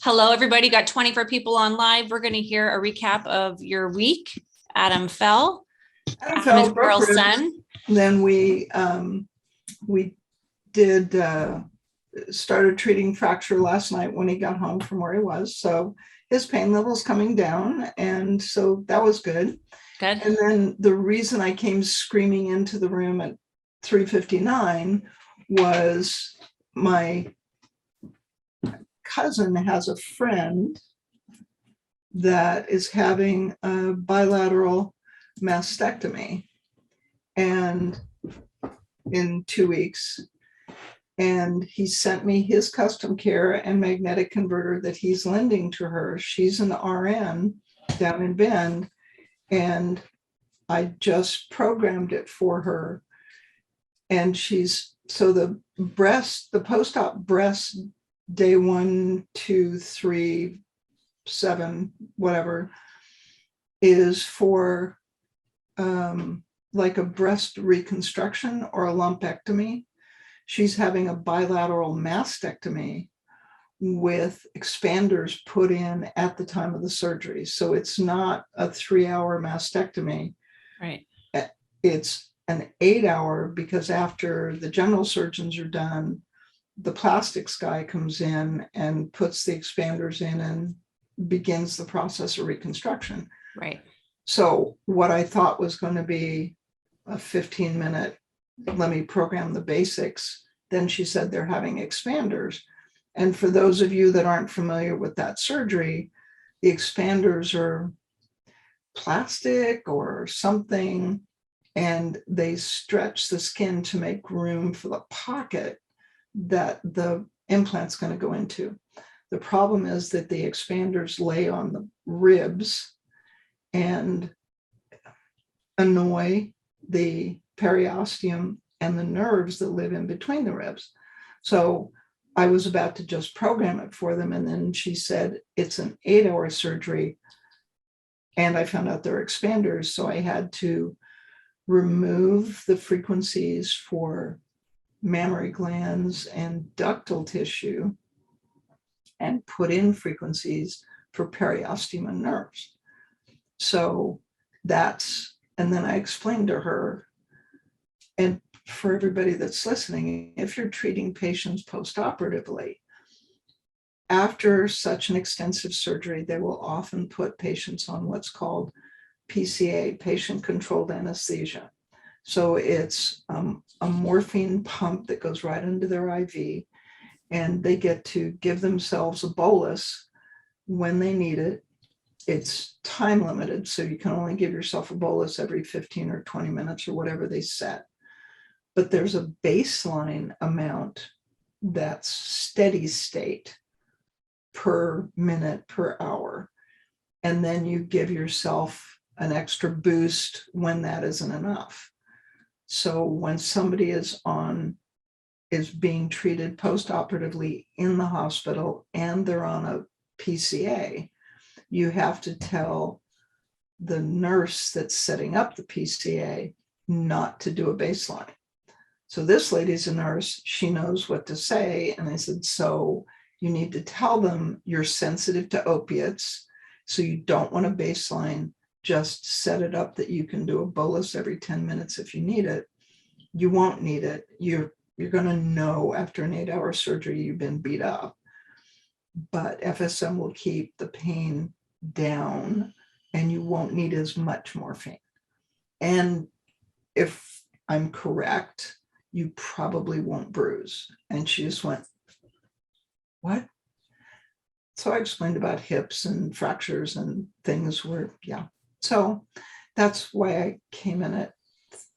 Hello, everybody. Got 24 people on live. We're going to hear a recap of your week. Adam fell. Adam is Carol's son. Then we did started treating fracture last night when he got home from where he was. So his pain level's coming down, and so that was good. Good. And then the reason I came screaming into the room at 3:59 was my cousin has a friend that is having a bilateral mastectomy and in 2 weeks. And he sent me his custom care and magnetic converter that he's lending to her. She's an RN down in Bend, and I just programmed it for her. And so the post-op breast day 1, 2, 3, 7, whatever, is for like a breast reconstruction or a lumpectomy. She's having a bilateral mastectomy with expanders put in at the time of the surgery. So it's not a 3-hour mastectomy. Right. It's an 8-hour, because after the general surgeons are done, the plastics guy comes in and puts the expanders in and begins the process of reconstruction. Right. So what I thought was going to be a 15-minute, let me program the basics, then she said they're having expanders. And for those of you that aren't familiar with that surgery, the expanders are plastic or something, and they stretch the skin to make room for the pocket that the implant's going to go into. The problem is that the expanders lay on the ribs and annoy the periosteum and the nerves that live in between the ribs. So I was about to just program it for them, and then she said it's an 8-hour surgery, and I found out they're expanders, so I had to remove the frequencies for mammary glands and ductal tissue and put in frequencies for periosteum and nerves. So and then I explained to her, and for everybody that's listening, if you're treating patients post-operatively, after such an extensive surgery, they will often put patients on what's called PCA, patient-controlled anesthesia. So it's a morphine pump that goes right into their IV, and they get to give themselves a bolus when they need it. It's time limited, so you can only give yourself a bolus every 15 or 20 minutes or whatever they set. But there's a baseline amount that's steady state per minute, per hour. And then you give yourself an extra boost when that isn't enough. So when somebody is being treated post-operatively in the hospital and they're on a PCA, you have to tell the nurse that's setting up the PCA not to do a baseline. So this lady's a nurse, she knows what to say. And I said, so you need to tell them you're sensitive to opiates, so you don't want a baseline. Just set it up that you can do a bolus every 10 minutes if you need it. You won't need it. You're going to know after an 8-hour surgery you've been beat up. But FSM will keep the pain down and you won't need as much morphine. And if I'm correct, you probably won't bruise. And she just went, what? So I explained about hips and fractures and things where, yeah. So that's why I came in at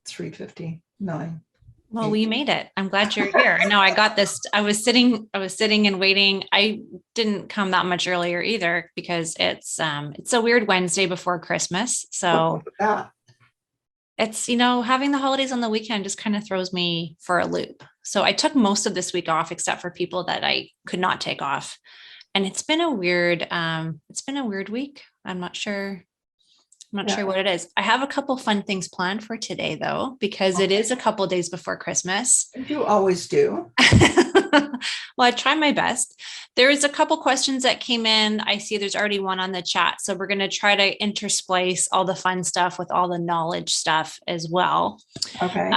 3:59. Well, we made it. I'm glad you're here. No, I got this. I was sitting and waiting. I didn't come that much earlier either because it's a weird Wednesday before Christmas. So it's, having the holidays on the weekend just kind of throws me for a loop. So I took most of this week off, except for people that I could not take off. And it's been a weird week. I'm not sure what it is. I have a couple fun things planned for today though, because it is a couple days before Christmas. You always do. Well, I try my best. There is a couple questions that came in. I see there's already one on the chat. So we're going to try to intersplice all the fun stuff with all the knowledge stuff as well. Okay.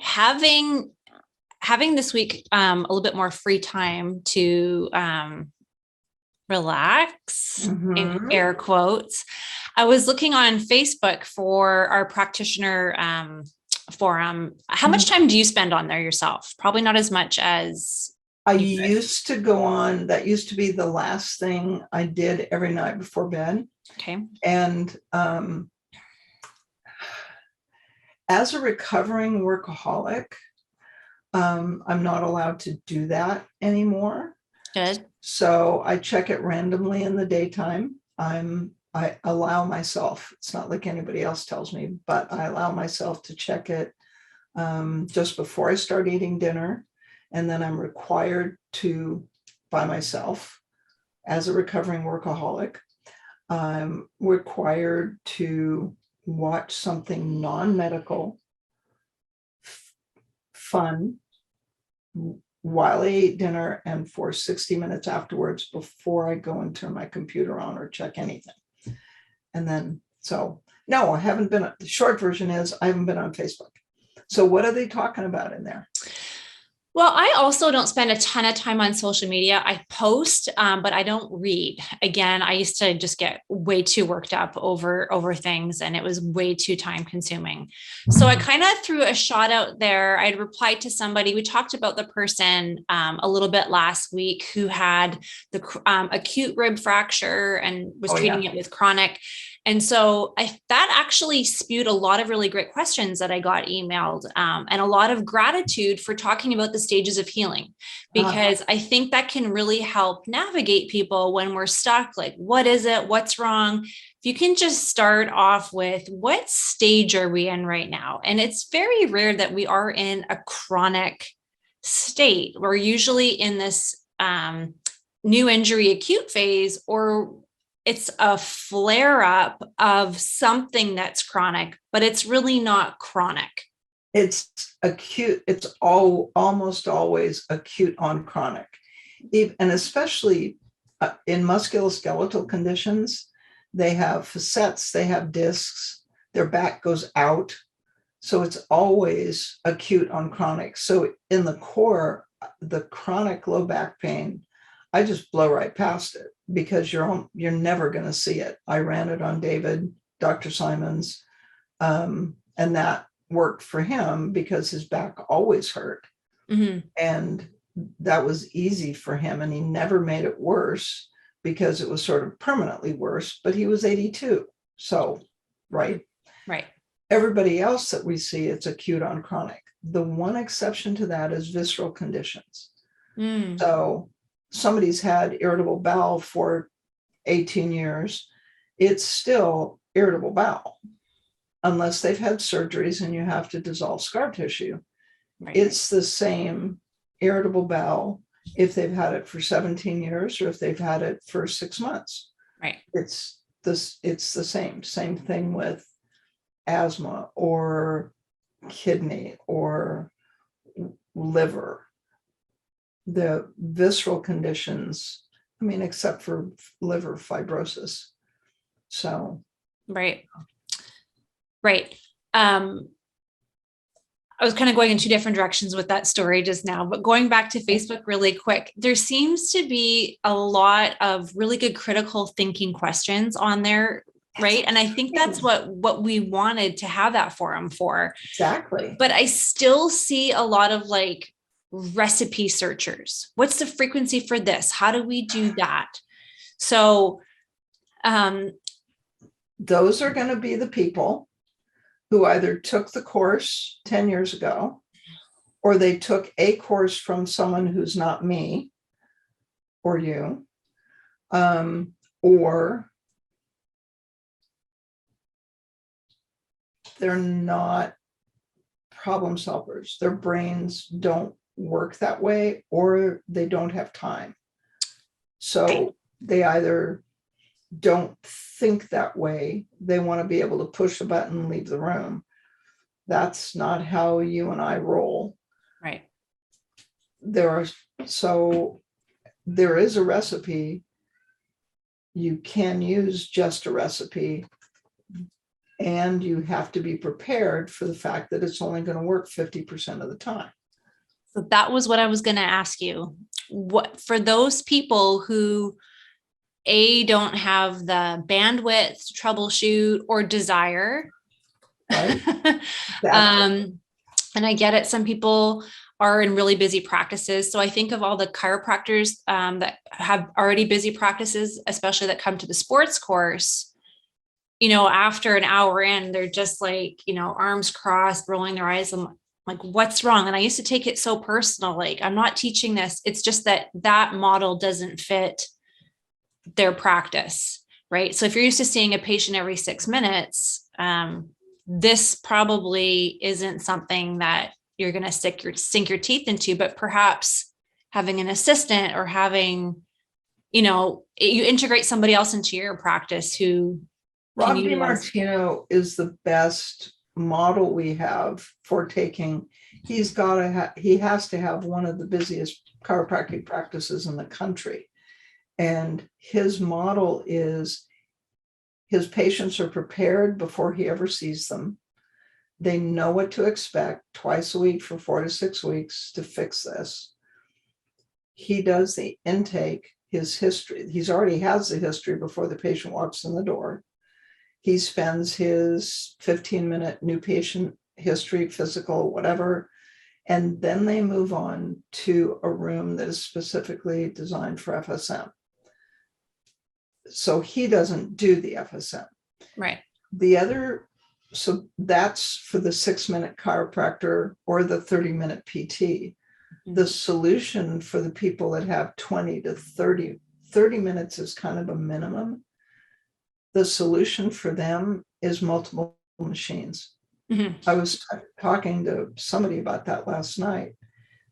Having this week a little bit more free time to relax, in air quotes, I was looking on Facebook for our practitioner forum. How much time do you spend on there yourself? Probably not as much as I used to go on. That used to be the last thing I did every night before bed. Okay. And as a recovering workaholic, I'm not allowed to do that anymore. Good. So I check it randomly in the daytime. I allow myself, it's not like anybody else tells me, but I allow myself to check it just before I start eating dinner. And then I'm required to, by myself, as a recovering workaholic, I'm required to watch something non-medical, fun, while I eat dinner and for 60 minutes afterwards before I go and turn my computer on or check anything. And then, so no, I haven't been, the short version is I haven't been on Facebook. So what are they talking about in there? Well, I also don't spend a ton of time on social media. I post, but I don't read. Again, I used to just get way too worked up over things, and it was way too time consuming. So I kind of threw a shot out there. I'd replied to somebody. We talked about the person a little bit last week who had the acute rib fracture and was treating it with chronic. And so that actually spewed a lot of really great questions that I got emailed, and a lot of gratitude for talking about the stages of healing, because I think that can really help navigate people when we're stuck. Like, what is it? What's wrong? If you can just start off with what stage are we in right now? And it's very rare that we are in a chronic state. We're usually in this new injury acute phase, or it's a flare up of something that's chronic, but it's really not chronic. It's acute. It's almost always acute on chronic. And especially in musculoskeletal conditions, they have facets, they have discs, their back goes out. So it's always acute on chronic. So in the core, the chronic low back pain, I just blow right past it because you're never going to see it. I ran it on David, Dr. Simons, and that worked for him because his back always hurt. And that was easy for him. And he never made it worse because it was sort of permanently worse, but he was 82. So, right. Everybody else that we see, it's acute on chronic. The one exception to that is visceral conditions. So somebody's had irritable bowel for 18 years, it's still irritable bowel, unless they've had surgeries and you have to dissolve scar tissue. It's the same irritable bowel if they've had it for 17 years or if they've had it for 6 months. It's the same thing with asthma or kidney or liver. The visceral conditions, I mean, except for liver fibrosis. So. Right. I was kind of going in two different directions with that story just now, but going back to Facebook really quick, there seems to be a lot of really good critical thinking questions on there. Right. And I think that's what we wanted to have that forum for. Exactly. But I still see a lot of like recipe searchers. What's the frequency for this? How do we do that? So those are going to be the people who either took the course 10 years ago, or they took a course from someone who's not me or you, or they're not problem solvers. Their brains don't work that way, or they don't have time. So they either don't think that way. They want to be able to push a button and leave the room. That's not how you and I roll. Right. There are So there is a recipe. You can use just a recipe, and you have to be prepared for the fact that it's only going to work 50% of the time. So that was what I was going to ask you. What for those people who don't have the bandwidth to troubleshoot or desire, Right? and I get it. Some people are in really busy practices. So I think of all the chiropractors that have already busy practices, especially that come to the sports course, after an hour in, they're just like, arms crossed, rolling their eyes. I'm like, what's wrong? And I used to take it so personal. Like, I'm not teaching this. It's just that model doesn't fit their practice. Right. So if you're used to seeing a patient every 6 minutes, this probably isn't something that you're going to sink your teeth into, but perhaps having an assistant or having, you integrate somebody else into your practice who Rob DiMartino is the best model we have for taking. He has to have one of the busiest chiropractic practices in the country. And his model is his patients are prepared before he ever sees them. They know what to expect twice a week for 4 to 6 weeks to fix this. He does the intake, his history. He's already has the history before the patient walks in the door. He spends his 15-minute new patient history, physical, whatever, and then they move on to a room that is specifically designed for FSM. So he doesn't do the FSM. Right. So that's for the 6-minute chiropractor or the 30-minute PT. The solution for the people that have 20 to 30 minutes is kind of a minimum. The solution for them is multiple machines. Mm-hmm. I was talking to somebody about that last night,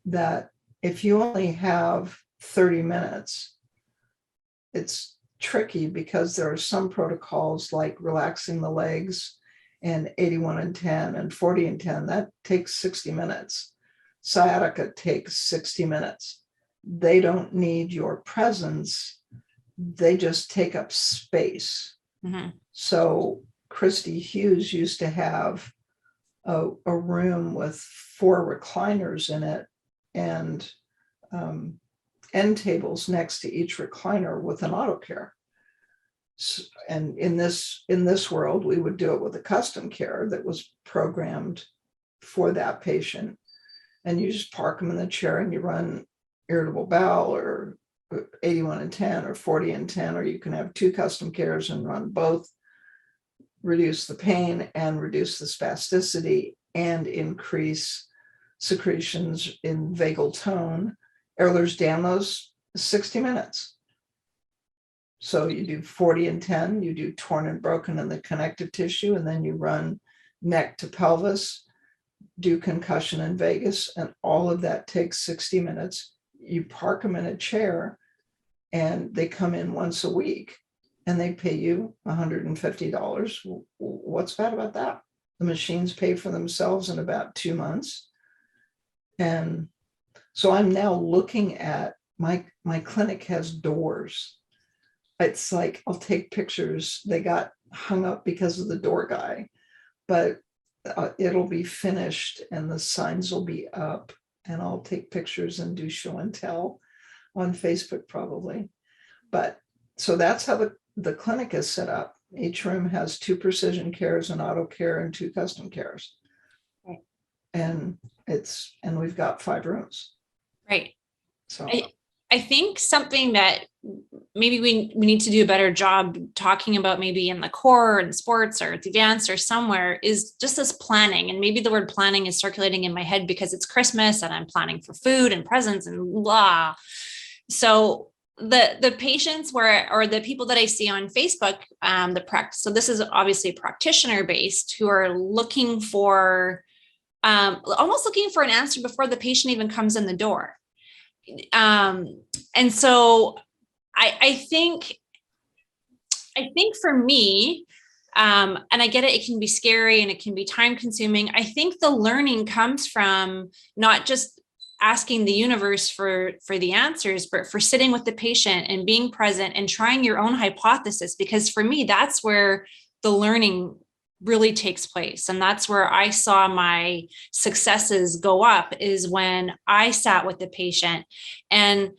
that if you only have 30 minutes, it's tricky because there are some protocols like relaxing the legs and 81 and 10 and 40 and 10. That takes 60 minutes. Sciatica takes 60 minutes. They don't need your presence. They just take up space. Mm-hmm. So Christy Hughes used to have a room with 4 recliners in it and end tables next to each recliner with an auto care. And in this world, we would do it with a custom care that was programmed for that patient. And you just park them in the chair and you run irritable bowel or 81 and 10 or 40 and 10, or you can have 2 custom cares and run both, reduce the pain and reduce the spasticity and increase secretions in vagal tone. Ehlers-Danlos, 60 minutes. So you do 40 and 10, you do torn and broken in the connective tissue, and then you run neck to pelvis, do concussion and vagus, and all of that takes 60 minutes. You park them in a chair and they come in once a week and they pay you $150. What's bad about that? The machines pay for themselves in about 2 months. And so I'm now looking at my clinic has doors. It's like, I'll take pictures. They got hung up because of the door guy, but it'll be finished and the signs will be up, and I'll take pictures and do show and tell on Facebook probably. But so that's how the clinic is set up. Each room has 2 precision cares, an auto care, and 2 custom cares. Right. And we've got 5 rooms. Right. So I think something that maybe we need to do a better job talking about, maybe in the core and sports or the dance or somewhere, is just this planning. And maybe the word planning is circulating in my head because it's Christmas and I'm planning for food and presents and blah. So the patients or the people that I see on Facebook, so this is obviously practitioner based, who are looking for, almost looking for an answer before the patient even comes in the door. And so I think for me, and I get it, it can be scary and it can be time consuming. I think the learning comes from not just asking the universe for the answers, but for sitting with the patient and being present and trying your own hypothesis. Because for me, that's where the learning really takes place. And that's where I saw my successes go up, is when I sat with the patient. And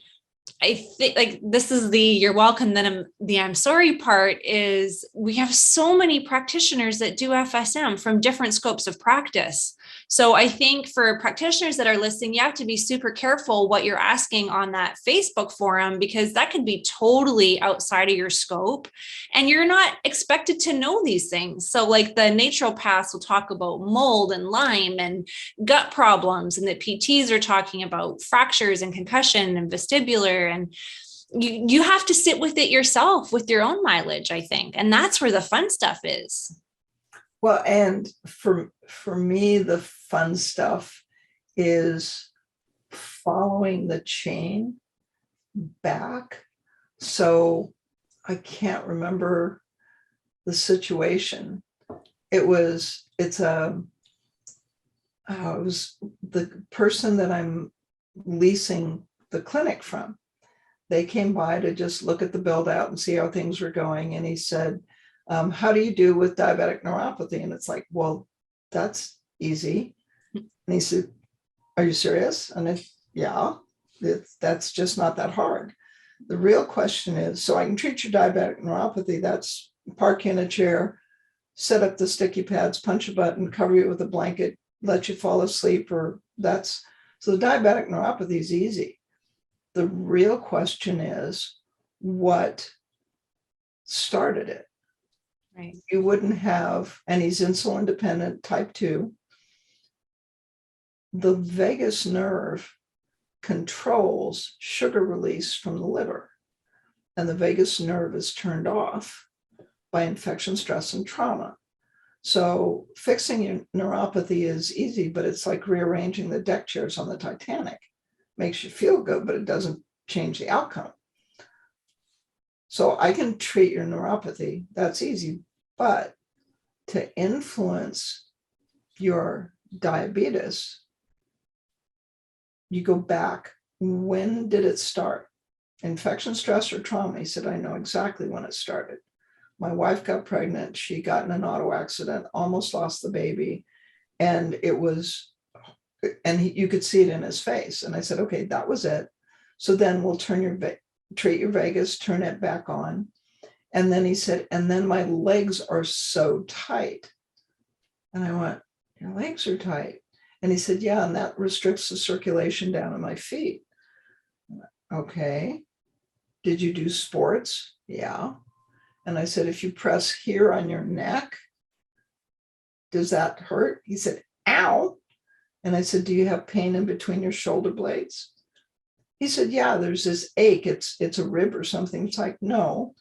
I think, like, this is the you're welcome, then I'm sorry part, is we have so many practitioners that do FSM from different scopes of practice. So I think for practitioners that are listening, you have to be super careful what you're asking on that Facebook forum, because that could be totally outside of your scope and you're not expected to know these things. So like the naturopaths will talk about mold and Lyme and gut problems, and the PTs are talking about fractures and concussion and vestibular, and you have to sit with it yourself with your own mileage, I think. And that's where the fun stuff is. Well, and for me, the fun stuff is following the chain back. So I can't remember the situation. It was the person that I'm leasing the clinic from. They came by to just look at the build out and see how things were going. And he said, how do you do with diabetic neuropathy? And it's like, well, that's easy. And he said, are you serious? And yeah, that's just not that hard. The real question is, so I can treat your diabetic neuropathy. That's park you in a chair, set up the sticky pads, punch a button, cover you with a blanket, let you fall asleep, so the diabetic neuropathy is easy. The real question is, what started it? Right. You wouldn't have, and he's insulin dependent, type 2. The vagus nerve controls sugar release from the liver, and the vagus nerve is turned off by infection, stress, and trauma. So fixing your neuropathy is easy, but it's like rearranging the deck chairs on the Titanic. Makes you feel good, but it doesn't change the outcome. So I can treat your neuropathy, that's easy, but to influence your diabetes, you go back. When did it start? Infection, stress, or trauma? He said, I know exactly when it started. My wife got pregnant. She got in an auto accident, almost lost the baby. And you could see it in his face. And I said, okay, that was it. So then we'll treat your vagus, turn it back on. And then he said, and then my legs are so tight. And I went, your legs are tight? And he said, yeah, and that restricts the circulation down in my feet. Okay. Did you do sports? Yeah. And I said, if you press here on your neck, does that hurt? He said, ow. And I said, do you have pain in between your shoulder blades? He said, yeah, there's this ache. It's a rib or something. It's like, no,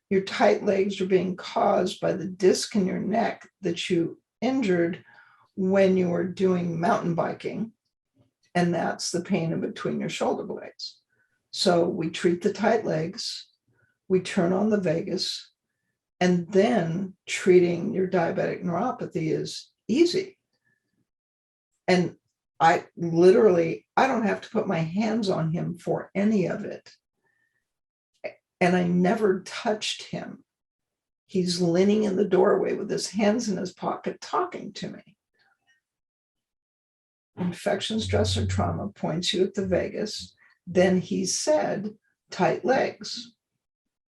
your tight legs are being caused by the disc in your neck that you injured when you were doing mountain biking. And that's the pain in between your shoulder blades. So we treat the tight legs, we turn on the vagus, and then treating your diabetic neuropathy is easy. And I don't have to put my hands on him for any of it. And I never touched him. He's leaning in the doorway with his hands in his pocket talking to me. Infection, stress, or trauma points you at the vagus. Then he said, tight legs.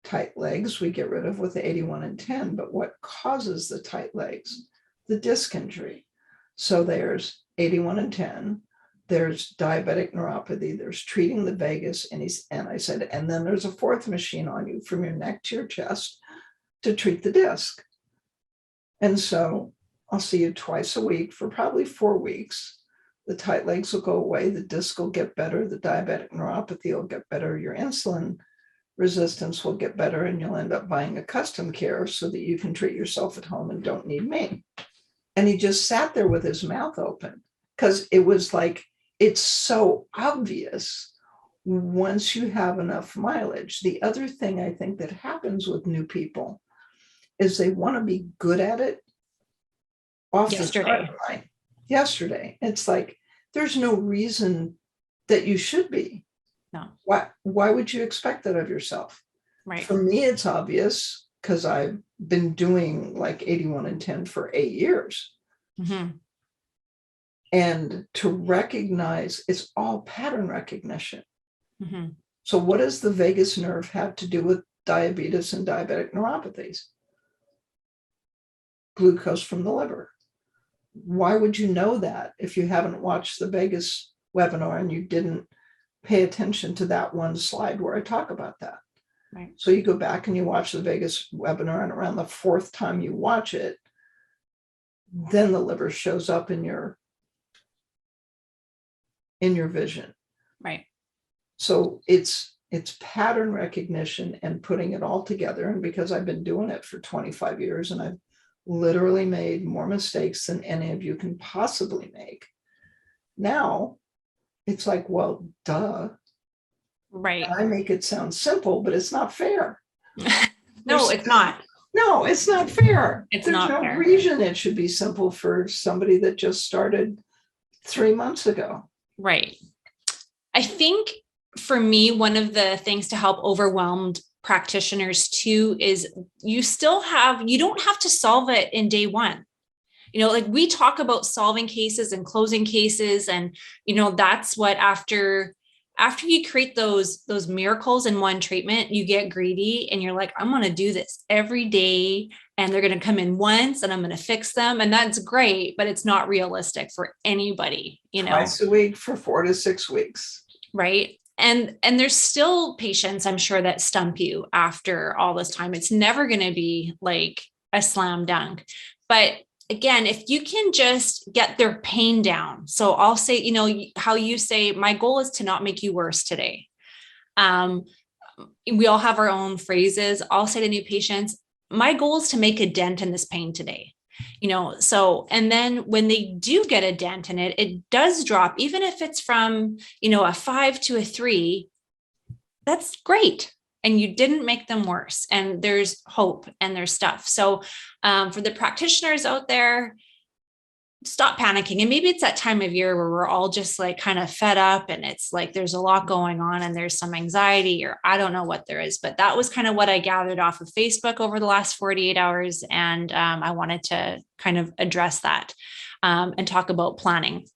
Tight legs we get rid of with the 81 and 10, but what causes the tight legs? The disc injury. So there's 81 and 10, there's diabetic neuropathy, there's treating the vagus, and I said, and then there's a fourth machine on you from your neck to your chest to treat the disc. And so I'll see you twice a week for probably 4 weeks. The tight legs will go away, the disc will get better, the diabetic neuropathy will get better, your insulin resistance will get better, and you'll end up buying a custom care so that you can treat yourself at home and don't need me. And he just sat there with his mouth open, because it was like, it's so obvious once you have enough mileage. The other thing I think that happens with new people is they want to be good at it off the start line. Yesterday. It's like, there's no reason that you should be. No. Why would you expect that of yourself? Right. For me, it's obvious because I've been doing like 81 and 10 for 8 years. Mm-hmm. And to recognize it's all pattern recognition. Mm-hmm. So what does the vagus nerve have to do with diabetes and diabetic neuropathies? Glucose from the liver. Why would you know that if you haven't watched the Vegas webinar and you didn't pay attention to that one slide where I talk about that? Right. So you go back and you watch the Vegas webinar, and around the 4th time you watch it, then the liver shows up in your vision. Right. So it's pattern recognition and putting it all together. And because I've been doing it for 25 years and I've literally made more mistakes than any of you can possibly make, now it's like, well, duh. Right. I make it sound simple, but it's not fair. No, it's not. No, it's not fair. It's There's not no fair. reason it should be simple for somebody that just started 3 months ago. Right. I think for me, one of the things to help overwhelmed practitioners too is you don't have to solve it in day one. Like we talk about solving cases and closing cases, and that's what after you create those miracles in one treatment, you get greedy and you're like, I'm going to do this every day and they're going to come in once and I'm going to fix them. And that's great, but it's not realistic for anybody, Twice a week for 4 to 6 weeks. Right. And there's still patients, I'm sure, that stump you after all this time. It's never going to be like a slam dunk. But again, if you can just get their pain down. So I'll say, how you say, my goal is to not make you worse today. We all have our own phrases. I'll say to new patients, my goal is to make a dent in this pain today. So, and then when they do get a dent in it, it does drop, even if it's from, a 5 to a 3, that's great. And you didn't make them worse, and there's hope and there's stuff. So, for the practitioners out there, stop panicking. And maybe it's that time of year where we're all just like kind of fed up and it's like, there's a lot going on and there's some anxiety, or I don't know what there is, but that was kind of what I gathered off of Facebook over the last 48 hours. And I wanted to kind of address that and talk about planning.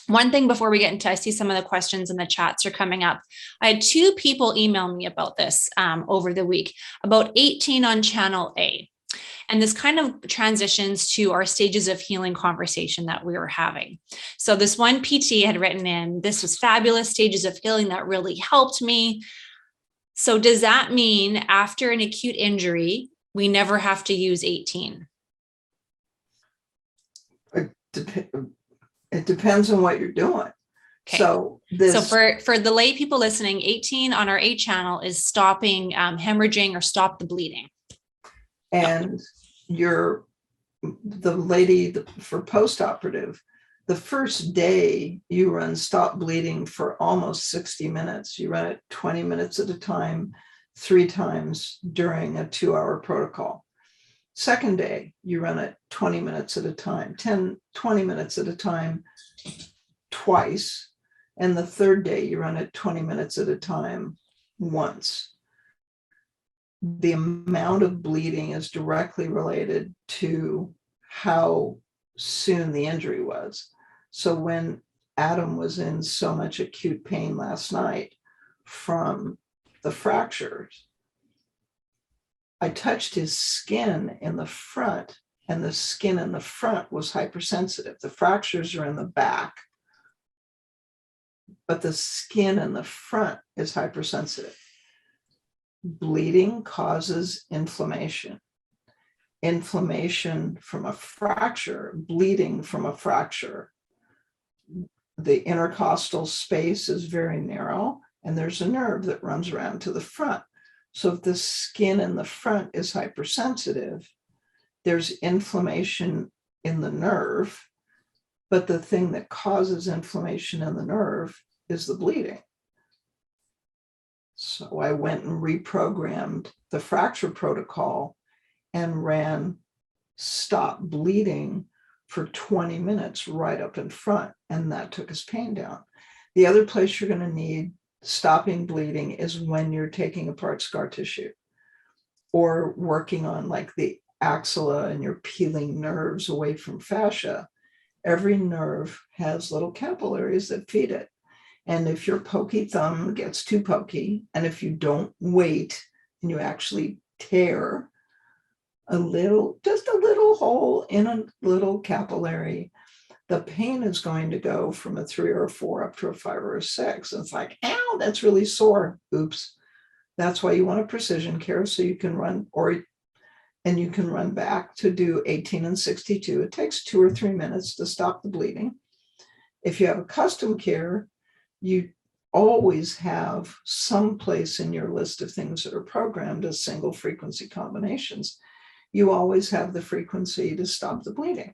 One thing before we get into, I see some of the questions in the chats are coming up. I had 2 people email me about this over the week, about 18 on channel A. And this kind of transitions to our stages of healing conversation that we were having. So this one PT had written in, this was fabulous, stages of healing that really helped me. So does that mean after an acute injury, we never have to use 18? It depends on what you're doing. Okay. So for the lay people listening, 18 on our A channel is stopping hemorrhaging or stop the bleeding. And the lady for postoperative, the first day you run stop bleeding for almost 60 minutes. You run it 20 minutes at a time, 3 times during a 2-hour protocol. Second day, you run it 20 minutes at a time, 20 minutes at a time, twice. And the third day, you run it 20 minutes at a time, once. The amount of bleeding is directly related to how soon the injury was. So when Adam was in so much acute pain last night from the fractures, I touched his skin in the front, and the skin in the front was hypersensitive. The fractures are in the back, but the skin in the front is hypersensitive. Bleeding causes inflammation. Inflammation from a fracture, bleeding from a fracture. The intercostal space is very narrow, and there's a nerve that runs around to the front. So if the skin in the front is hypersensitive, there's inflammation in the nerve, but the thing that causes inflammation in the nerve is the bleeding. So I went and reprogrammed the fracture protocol and ran stop bleeding for 20 minutes right up in front, and that took his pain down. The other place you're going to need stopping bleeding is when you're taking apart scar tissue or working on like the axilla and you're peeling nerves away from fascia. Every nerve has little capillaries that feed it. And if your pokey thumb gets too pokey, and if you don't wait and you actually tear just a little hole in a little capillary, the pain is going to go from a 3 or a 4 up to a 5 or a 6. And it's like, ow, that's really sore. Oops. That's why you want a precision care, so you can run and you can run back to do 18 and 62. It takes 2 or 3 minutes to stop the bleeding. If you have a custom care, you always have some place in your list of things that are programmed as single frequency combinations. You always have the frequency to stop the bleeding.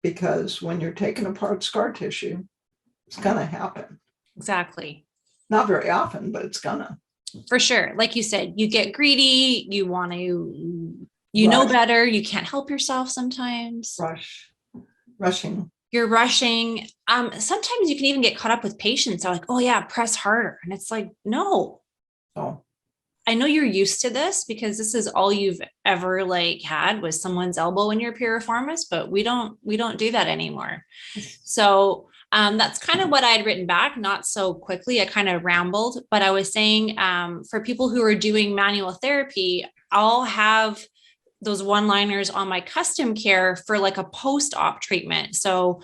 Because when you're taking apart scar tissue, it's gonna happen. Exactly. Not very often, but it's gonna. For sure. Like you said, you get greedy, you want to, you know better, you can't help yourself sometimes. Rushing. You're rushing. Sometimes you can even get caught up with patients. They're like, oh yeah, press harder. And it's like, no. Oh. I know you're used to this because this is all you've ever like had was someone's elbow in your piriformis, but we don't do that anymore. So that's kind of what I had written back, not so quickly. I kind of rambled, but I was saying for people who are doing manual therapy, I'll have those one-liners on my custom care for like a post-op treatment. So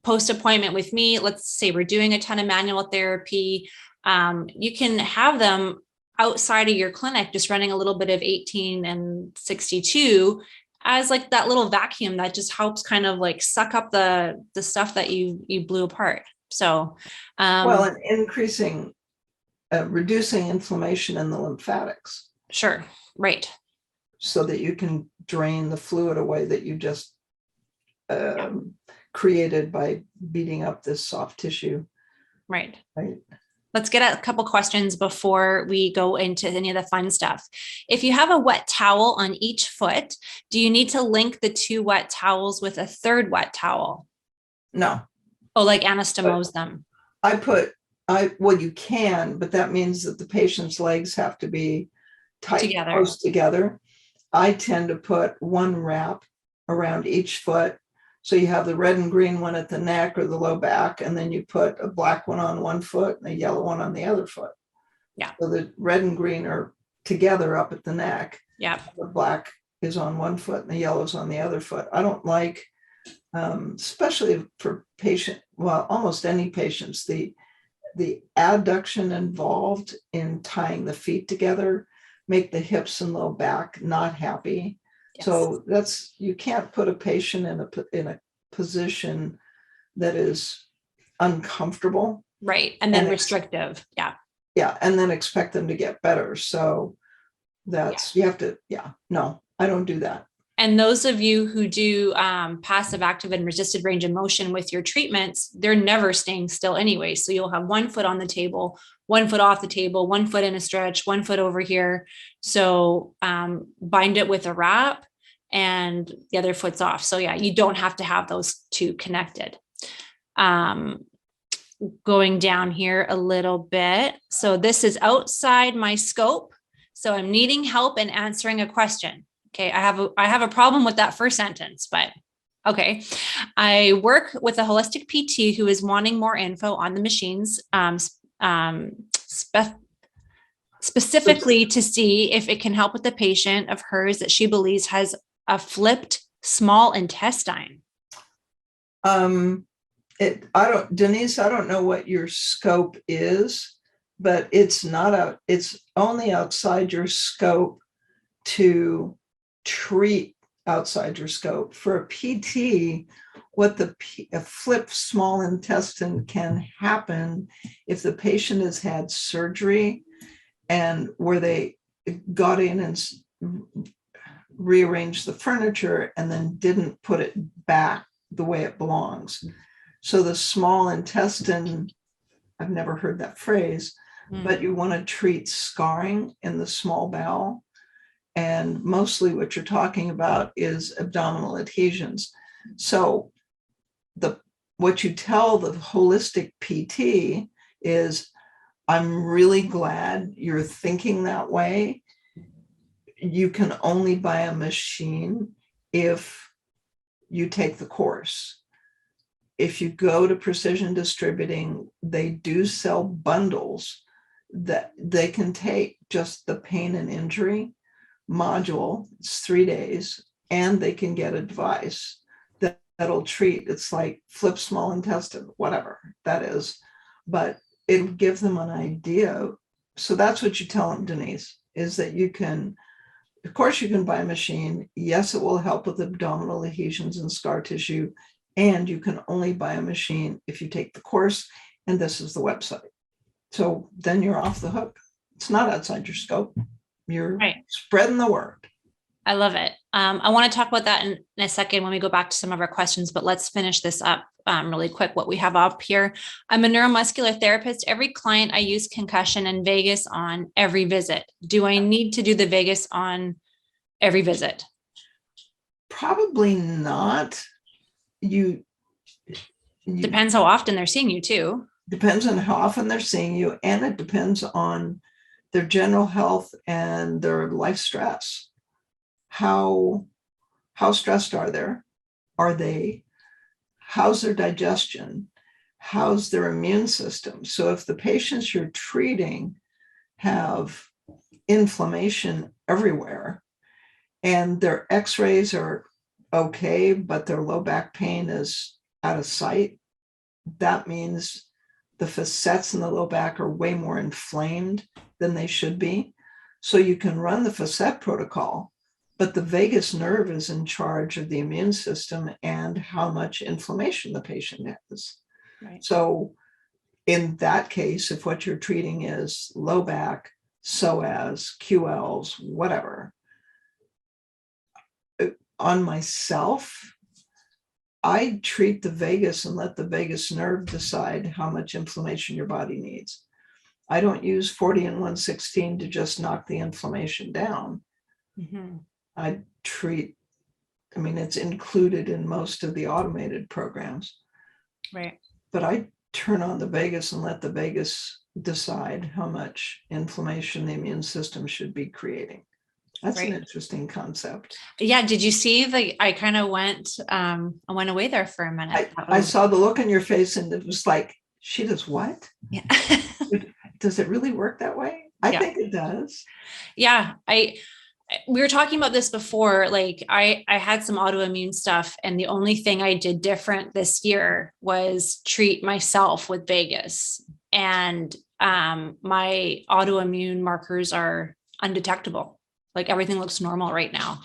post-appointment with me, let's say we're doing a ton of manual therapy. You can have them outside of your clinic, just running a little bit of 18 and 62 as like that little vacuum that just helps kind of like suck up the stuff that you blew apart. So, well, and increasing, reducing inflammation in the lymphatics. Sure. Right. So that you can drain the fluid away that you just created by beating up this soft tissue. Right. Right. Let's get a couple questions before we go into any of the fun stuff. If you have a wet towel on each foot, do you need to link the 2 wet towels with a 3rd wet towel? No. Oh, like anastomose them. Well, you can, but that means that the patient's legs have to be tight, close together. I tend to put one wrap around each foot. So you have the red and green one at the neck or the low back, and then you put a black one on one foot and a yellow one on the other foot. Yeah. So the red and green are together up at the neck. Yeah. The black is on one foot and the yellow is on the other foot. I don't like, especially for almost any patients, the adduction involved in tying the feet together make the hips and low back not happy. Yes. So you can't put a patient in a position that is uncomfortable. Right. And then restrictive. Yeah. Yeah. And then expect them to get better. So you have to, no, I don't do that. And those of you who do passive, active, and resisted range of motion with your treatments, they're never staying still anyway. So you'll have 1 foot on the table, 1 foot off the table, 1 foot in a stretch, 1 foot over here. So bind it with a wrap and the other foot's off. So yeah, you don't have to have those 2 connected. Going down here a little bit. So this is outside my scope. So I'm needing help in answering a question. Okay, I have a problem with that first sentence, but okay. I work with a holistic PT who is wanting more info on the machines, specifically to see if it can help with the patient of hers that she believes has a flipped small intestine. Denise, I don't know what your scope is, but it's only outside your scope to treat outside your scope. For a PT, a flipped small intestine can happen if the patient has had surgery and where they got in and rearranged the furniture and then didn't put it back the way it belongs. So the small intestine, I've never heard that phrase, but you want to treat scarring in the small bowel. And mostly what you're talking about is abdominal adhesions. So what you tell the holistic PT is, I'm really glad you're thinking that way. You can only buy a machine if you take the course. If you go to Precision Distributing, they do sell bundles that they can take just the pain and injury module. It's 3 days, and they can get a device that'll treat. It's like flip small intestine, whatever that is, but it'll give them an idea. So that's what you tell them, Denise, is that you can, of course, you can buy a machine. Yes, it will help with abdominal adhesions and scar tissue. And you can only buy a machine if you take the course. And this is the website. So then you're off the hook. It's not outside your scope. You're spreading the word. I love it. I want to talk about that in a second when we go back to some of our questions, but let's finish this up really quick, what we have up here. I'm a neuromuscular therapist. Every client I use concussion and vagus on every visit. Do I need to do the vagus on every visit? Probably not. You depends how often they're seeing you too. Depends on how often they're seeing you, and it depends on their general health and their life stress. How stressed are they? How's their digestion? How's their immune system? So if the patients you're treating have inflammation everywhere and their x-rays are okay, but their low back pain is out of sight, that means the facets in the low back are way more inflamed than they should be. So you can run the facet protocol, but the vagus nerve is in charge of the immune system and how much inflammation the patient has. Right. So in that case, if what you're treating is low back, psoas, QLs, whatever, on myself, I treat the vagus and let the vagus nerve decide how much inflammation your body needs. I don't use 40 and 116 to just knock the inflammation down. Mm-hmm. I treat, it's included in most of the automated programs. Right. But I turn on the vagus and let the vagus decide how much inflammation the immune system should be creating. That's an interesting concept. Yeah. Did you see I kind of went away there for a minute. I saw the look on your face and it was like, she does what? Yeah. Does it really work that way? I think it does. Yeah. We were talking about this before. I had some autoimmune stuff, and the only thing I did different this year was treat myself with vagus, and my autoimmune markers are undetectable. Everything looks normal right now.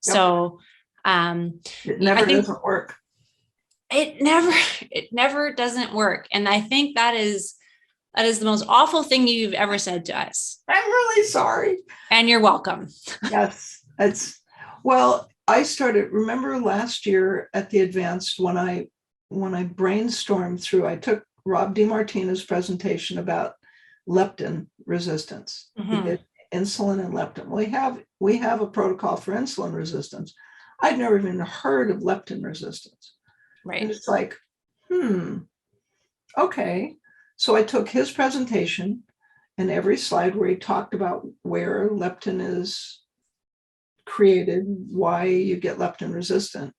Yep. So it never doesn't work. It never doesn't work. And I think that is the most awful thing you've ever said to us. I'm really sorry. And you're welcome. Yes. I started, remember last year at the advanced, when I brainstormed through, I took Rob DiMartina's presentation about leptin resistance. Mm-hmm. He did insulin and leptin. We have a protocol for insulin resistance. I'd never even heard of leptin resistance. Right. And it's like, okay. So I took his presentation and every slide where he talked about where leptin is created, why you get leptin resistant.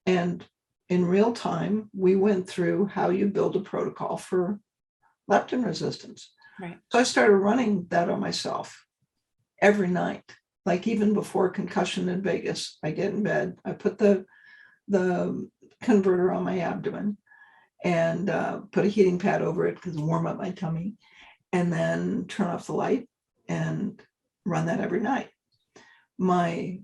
And in real time, we went through how you build a protocol for leptin resistance. Right. So I started running that on myself every night, even before concussion in Vegas. I get in bed, I put the converter on my abdomen and put a heating pad over it because warm up my tummy, and then turn off the light and run that every night. My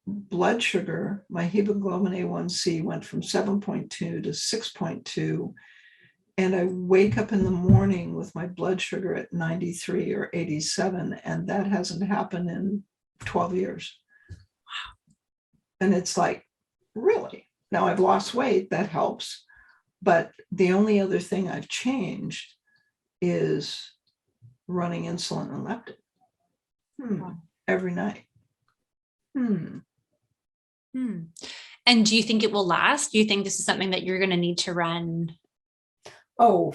blood sugar, my hemoglobin A1C went from 7.2 to 6.2. And I wake up in the morning with my blood sugar at 93 or 87, and that hasn't happened in 12 years. Wow. And it's like, really? Now I've lost weight, that helps. But the only other thing I've changed is running insulin and leptin every night. And And do you think it will last? Do you think this is something that you're going to need to run? Oh,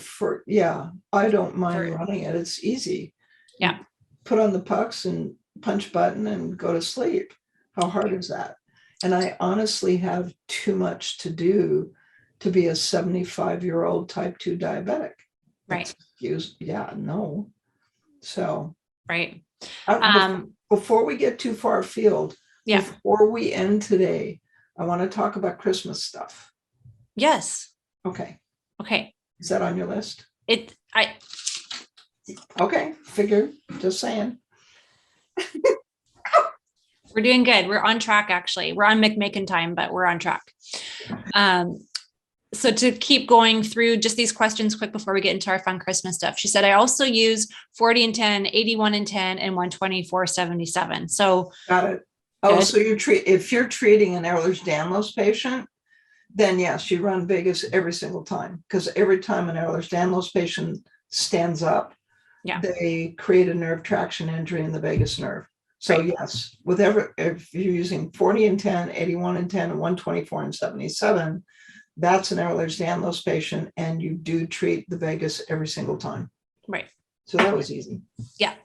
yeah, I don't mind For- running it. It's easy. Yeah. You put on the pucks and punch button and go to sleep. How hard is that? And I honestly have too much to do to be a 75-year-old type 2 diabetic. Right. No. So Right. before we get too far afield, Yeah. before we end today, I want to talk about Christmas stuff. Yes. Okay. Okay. Is that on your list? I Okay. Just saying. We're doing good. We're on track, actually. We're on McMakin time, but we're on track. So to keep going through just these questions quick before we get into our fun Christmas stuff. She said, I also use 40 and 10, 81 and 10, and 124/77. So got it. Oh, good. so if you're treating an Ehlers-Danlos patient, then yes, you run Vegas every single time, because every time an Ehlers-Danlos patient stands up, Yeah. they create a nerve traction injury in the vagus nerve. So Right. yes, if you're using 40 and 10, 81 and 10, and 124 and 77, that's an Ehlers-Danlos patient, and you do treat the vagus every single time. Right. So that was easy. Yeah.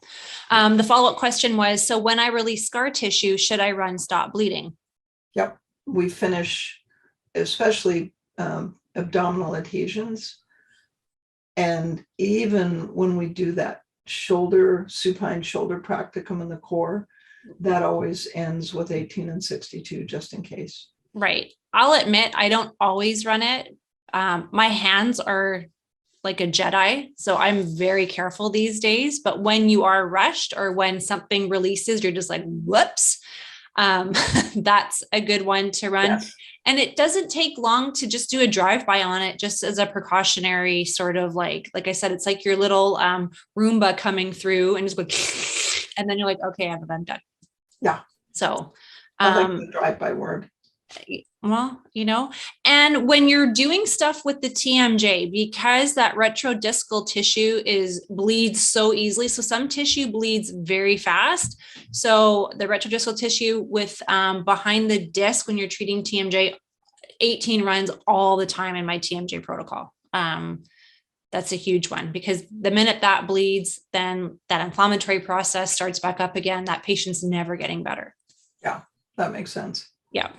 The follow-up question was, so when I release scar tissue, should I run stop bleeding? Yep. We finish, especially abdominal adhesions. And even when we do that supine shoulder practicum in the core, that always ends with 18 and 62, just in case. Right. I'll admit, I don't always run it. My hands are like a Jedi, so I'm very careful these days. But when you are rushed or when something releases, you're just like, whoops. That's a good one to run. Yes. And it doesn't take long to just do a drive-by on it, just as a precautionary sort of like I said, it's like your little Roomba coming through and just go, and then you're like, okay, I'm done. Yeah. So I like the drive-by word. Well, and when you're doing stuff with the TMJ, because that retrodiscal tissue bleeds so easily. So some tissue bleeds very fast. So the retrodiscal tissue with behind the disc, when you're treating TMJ, 18 runs all the time in my TMJ protocol. That's a huge one, because the minute that bleeds, then that inflammatory process starts back up again. That patient's never getting better. Yeah, that makes sense. Yeah.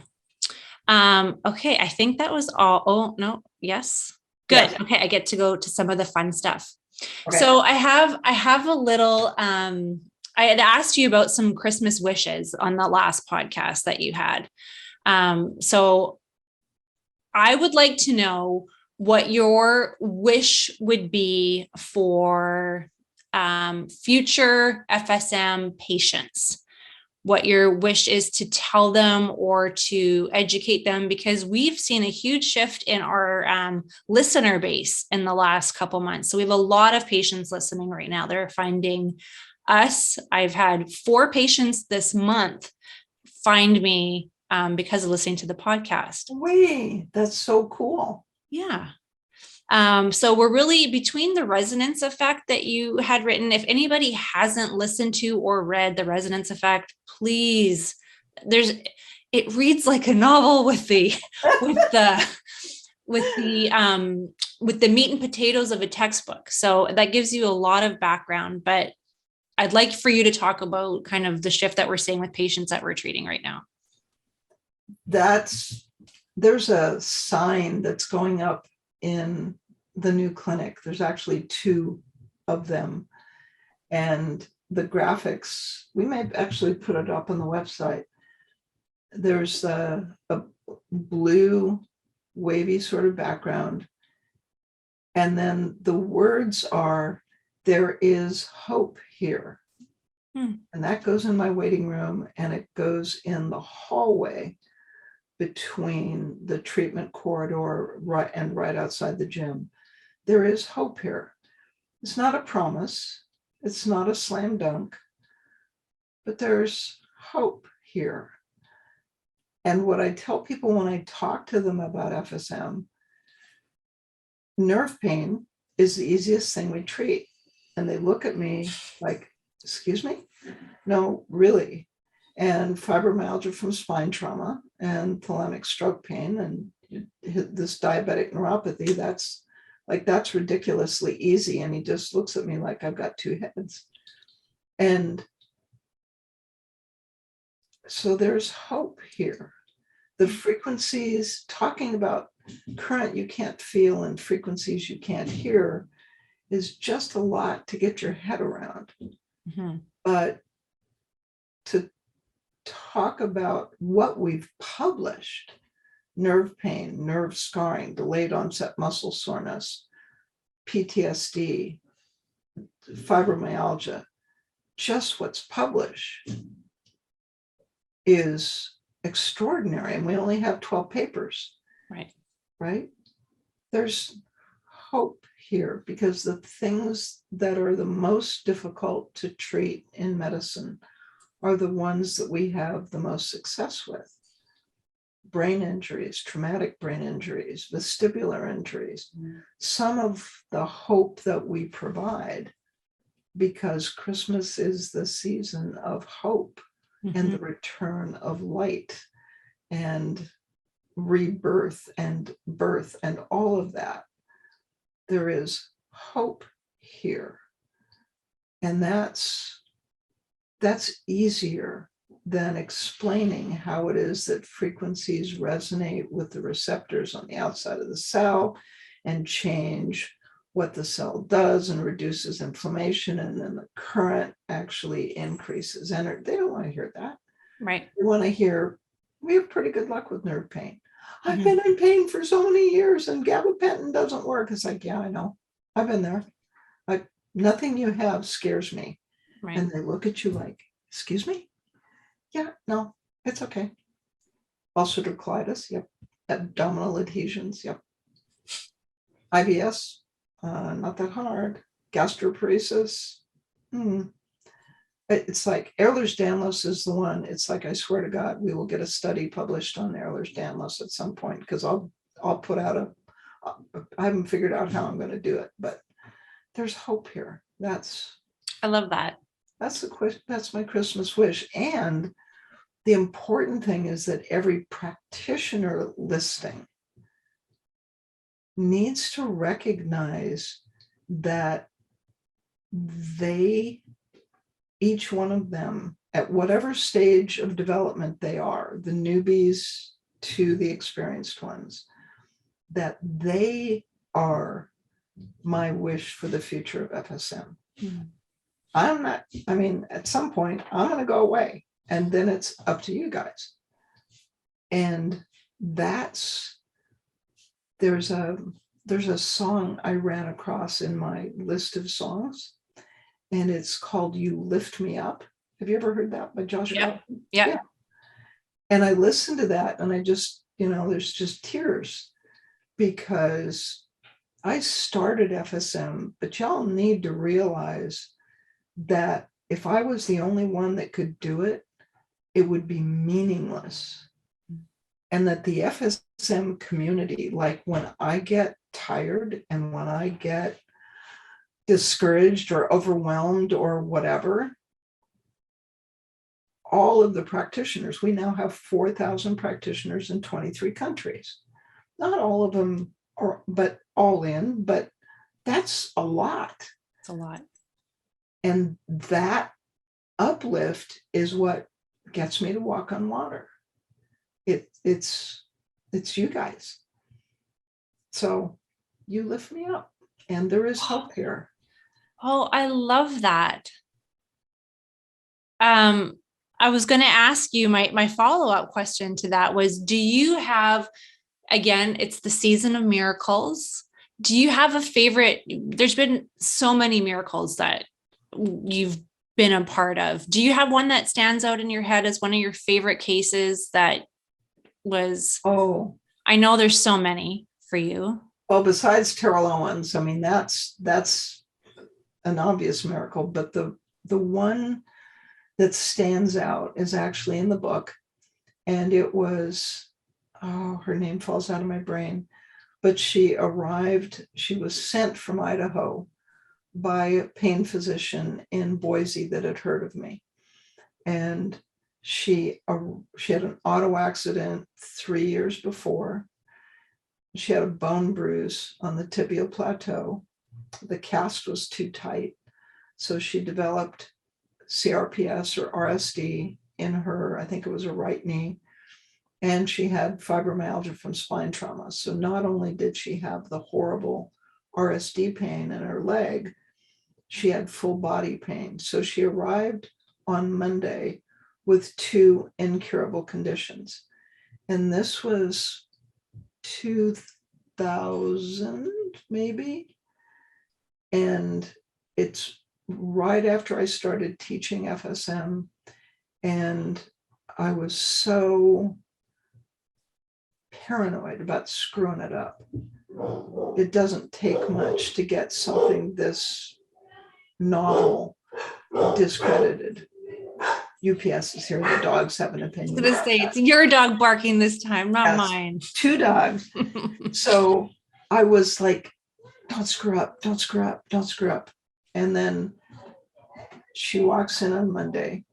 Okay, I think that was all. Oh, no. Yes. Good. Yes. Okay, I get to go to some of the fun stuff. Okay. So I have a little, I had asked you about some Christmas wishes on the last podcast that you had. So I would like to know what your wish would be for future FSM patients. What your wish is to tell them or to educate them, because we've seen a huge shift in our listener base in the last couple months. So we have a lot of patients listening right now. They're finding us. I've had 4 patients this month find me because of listening to the podcast. That's so cool. Yeah. So we're really between the resonance effect that you had written. If anybody hasn't listened to or read the resonance effect, please, it reads like a novel with the meat and potatoes of a textbook. So that gives you a lot of background, but I'd like for you to talk about kind of the shift that we're seeing with patients that we're treating right now. There's a sign that's going up in the new clinic. There's actually 2 of them, and the graphics, we may actually put it up on the website. There's a blue wavy sort of background, and then the words are, "There is hope here." And that goes in my waiting room, and it goes in the hallway between the treatment corridor right outside the gym. There is hope here. It's not a promise. It's not a slam dunk, but there's hope here. And what I tell people when I talk to them about FSM, nerve pain is the easiest thing we treat. And they look at me like, excuse me? No, really. and fibromyalgia from spine trauma and thalamic stroke pain and this diabetic neuropathy. That's ridiculously easy. And he just looks at me like I've got two heads. And so there's hope here. The frequencies, talking about current you can't feel and frequencies you can't hear, is just a lot to get your head around. Mm-hmm. But to talk about what we've published, nerve pain, nerve scarring, delayed onset muscle soreness, PTSD, fibromyalgia, just what's published is extraordinary. And we only have 12 papers. Right? There's hope here, because the things that are the most difficult to treat in medicine are the ones that we have the most success with. Brain injuries, traumatic brain injuries, vestibular injuries, some of the hope that we provide, because Christmas is the season of hope and the return of light and rebirth and birth and all of that. There is hope here. And that's easier than explaining how it is that frequencies resonate with the receptors on the outside of the cell and change what the cell does and reduces inflammation, and then the current actually increases energy. They don't want to hear that. Right. They want to hear, we have pretty good luck with nerve pain. I've been in pain for so many years and gabapentin doesn't work. It's like, yeah, I know. I've been there. Nothing you have scares me. Right. And they look at you like, excuse me? Yeah, no, it's okay. Ulcerative colitis, yep. Abdominal adhesions, yep. IBS, not that hard. Gastroparesis, It's like Ehlers-Danlos is the one. It's like, I swear to God, we will get a study published on Ehlers-Danlos at some point, because I'll put out I haven't figured out how I'm going to do it, but there's hope here. I love that. That's my Christmas wish. And the important thing is that every practitioner listening needs to recognize that each one of them, at whatever stage of development they are, the newbies to the experienced ones, that they are my wish for the future of FSM. At some point, I'm going to go away, and then it's up to you guys. And there's a song I ran across in my list of songs, and it's called You Lift Me Up. Have you ever heard that by Josh? Yeah. And I listened to that, and I just, there's just tears, because I started FSM, but y'all need to realize that if I was the only one that could do it, it would be meaningless. And that the FSM community, like when I get tired and when I get discouraged or overwhelmed or whatever, all of the practitioners, we now have 4,000 practitioners in 23 countries. Not all of them but all in, but that's a lot. It's a lot. And that uplift is what gets me to walk on water. It's you guys. So you lift me up, and there is hope here. Oh, I love that. I was going to ask you, my follow-up question to that was, do you have, again, it's the season of miracles. Do you have a favorite? There's been so many miracles that you've been a part of. Do you have one that stands out in your head as one of your favorite cases that was, I know there's so many for you. Well, besides Terrell Owens, that's an obvious miracle, but the one that stands out is actually in the book. And it was, her name falls out of my brain, but she was sent from Idaho by a pain physician in Boise that had heard of me. And She had an auto accident 3 years before. She had a bone bruise on the tibial plateau. The cast was too tight. So she developed CRPS or RSD in her, I think it was her right knee. And she had fibromyalgia from spine trauma. So not only did she have the horrible RSD pain in her leg, she had full body pain. So she arrived on Monday with 2 incurable conditions. And this was 2000 maybe. And it's right after I started teaching FSM. And I was so paranoid about screwing it up. It doesn't take much to get something this novel discredited. UPS is here. The dogs have an I was opinion. gonna say it's your dog barking this time, not mine. 2 dogs. So I was like, don't screw up, don't screw up, don't screw up. And then she walks in on Monday.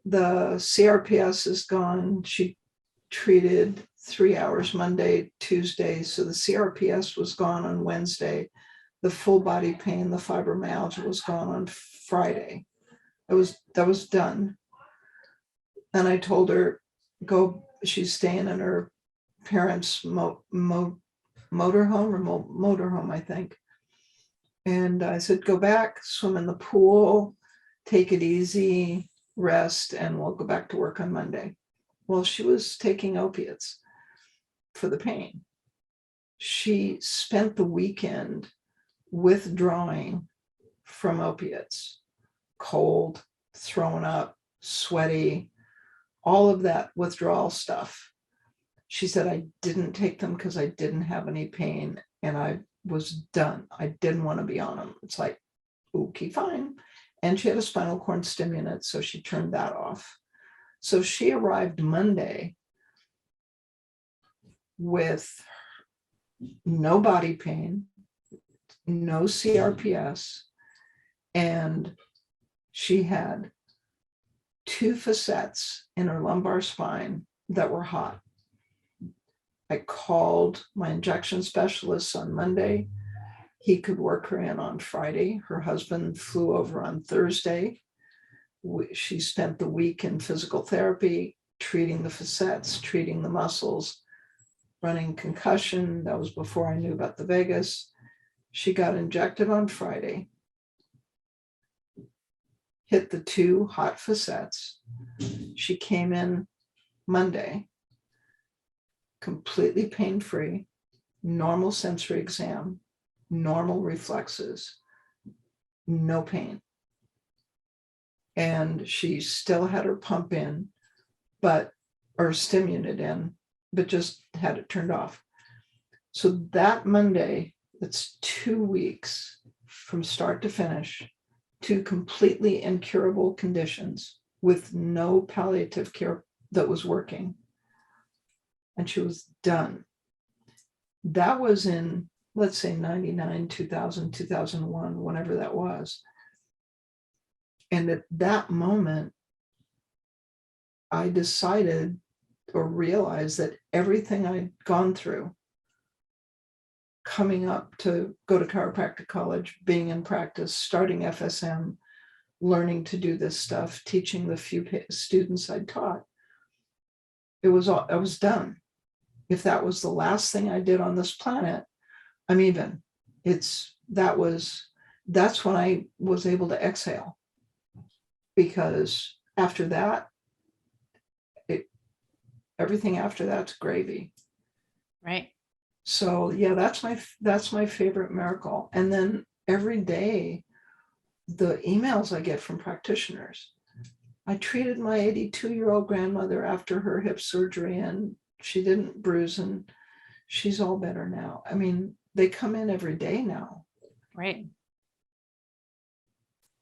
The CRPS is gone. She treated 3 hours Monday, Tuesday. So the CRPS was gone on Wednesday. The full body pain, the fibromyalgia was gone on Friday. That was done. And I told her, go, she's staying in her parents' motorhome, I think. And I said, go back, swim in the pool, take it easy, rest, and we'll go back to work on Monday. Well, she was taking opiates for the pain. She spent the weekend withdrawing from opiates, cold, throwing up, sweaty, all of that withdrawal stuff. She said, I didn't take them because I didn't have any pain and I was done. I didn't want to be on them. It's like, okay, fine. And she had a spinal cord stimulant, so she turned that off. So she arrived Monday with no body pain, no CRPS, and she had 2 facets in her lumbar spine that were hot. I called my injection specialist on Monday. He could work her in on Friday. Her husband flew over on Thursday. She spent the week in physical therapy, treating the facets, treating the muscles, running concussion. That was before I knew about the vagus. She got injected on Friday, hit the 2 hot facets. She came in Monday, completely pain-free, normal sensory exam, normal reflexes, no pain. And she still had her pump in, or stimulant in, but just had it turned off. So that Monday, that's 2 weeks from start to finish, 2 completely incurable conditions with no palliative care that was working. And she was done. That was in, let's say, 99, 2000, 2001, whenever that was. And at that moment, I decided or realized that everything I'd gone through, coming up to go to chiropractic college, being in practice, starting FSM, learning to do this stuff, teaching the few students I'd taught, I was done. If that was the last thing I did on this planet, I'm even. That's when I was able to exhale. Because after that, everything after that's gravy. Right. So yeah, that's my favorite miracle. And then every day, the emails I get from practitioners. I treated my 82-year-old grandmother after her hip surgery and she didn't bruise and she's all better now. I mean, they come in every day now. Right.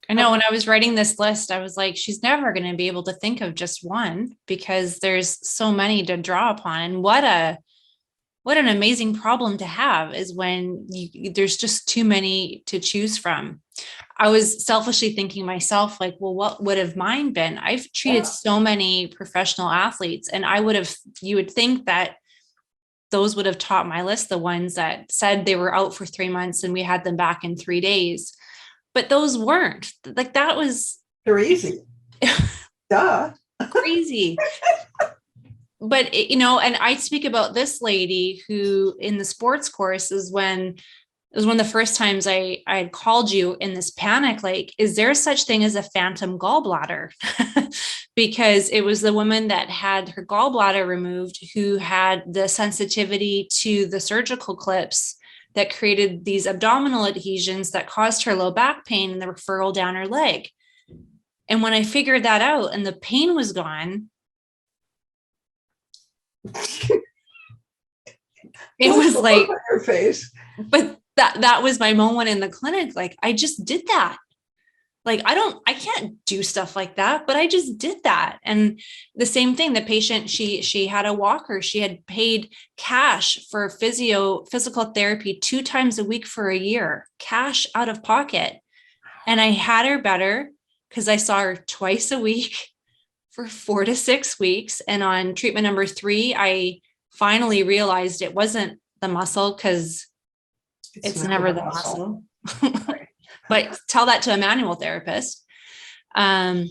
I know when I was writing this list, I was like, she's never going to be able to think of just one because there's so many to draw upon. And what a what an amazing problem to have, is when there's just too many to choose from. I was selfishly thinking myself, like, well, what would have mine been? I've treated so many professional athletes, and you would think that those would have topped my list, the ones that said they were out for 3 months and we had them back in 3 days. But those weren't. Like, that was They're easy. Duh. crazy. But and I speak about this lady who, in the sports course, it was one of the first times I had called you in this panic, like, is there such thing as a phantom gallbladder? Because it was the woman that had her gallbladder removed who had the sensitivity to the surgical clips that created these abdominal adhesions that caused her low back pain and the referral down her leg. And when I figured that out and the pain was gone, it was like your face. But that was my moment in the clinic. Like, I just did that. Like, I can't do stuff like that, but I just did that. And the same thing, the patient, she had a walker. She had paid cash for physical therapy 2 times a week for a year, cash out of pocket. And I had her better because I saw her twice a week for 4 to 6 weeks. And on treatment number 3, I finally realized it wasn't the muscle, because it's never the muscle. But tell that to a manual therapist. And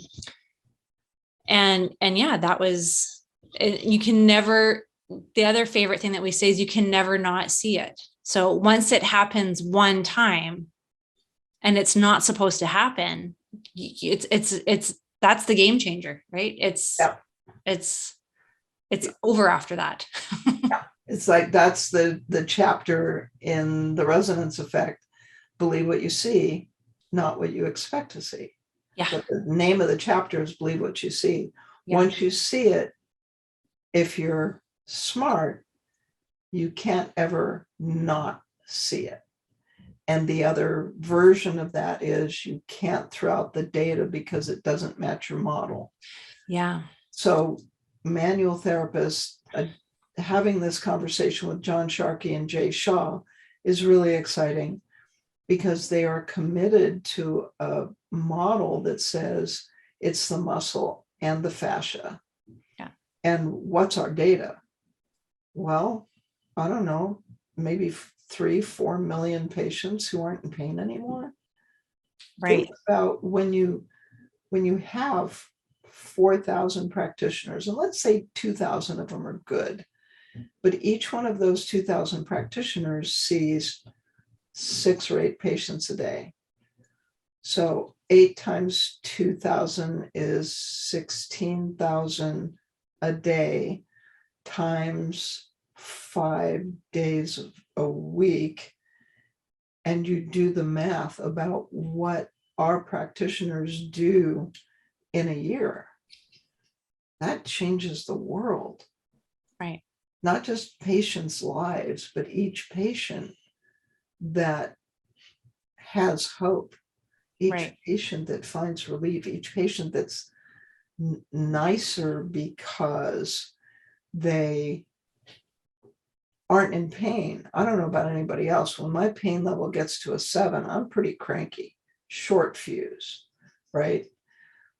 yeah, that was, you can never, the other favorite thing that we say is you can never not see it. So once it happens one time and it's not supposed to happen, it's that's the game changer, right? It's over after that. Yeah. It's like, that's the chapter in the resonance effect. Believe what you see, not what you expect to see. Yeah. But the name of the chapter is Believe What You See. Yeah. Once you see it, if you're smart, you can't ever not see it. And the other version of that is you can't throw out the data because it doesn't match your model. Yeah. So manual therapists, having this conversation with John Sharkey and Jay Shaw is really exciting, because they are committed to a model that says it's the muscle and the fascia. Yeah. And what's our data? Well, I don't know, maybe 3-4 million patients who aren't in pain anymore. Right. Think about when you have 4,000 practitioners, and let's say 2,000 of them are good, but each one of those 2,000 practitioners sees 6 or 8 patients a day. So 8 times 2,000 is 16,000 a day times 5 days a week. And you do the math about what our practitioners do in a year. That changes the world. Right. Not just patients' lives, but each patient that has hope, each patient that finds relief, each patient that's nicer because they aren't in pain. I don't know about anybody else. When my pain level gets to a 7, I'm pretty cranky, short fuse, right?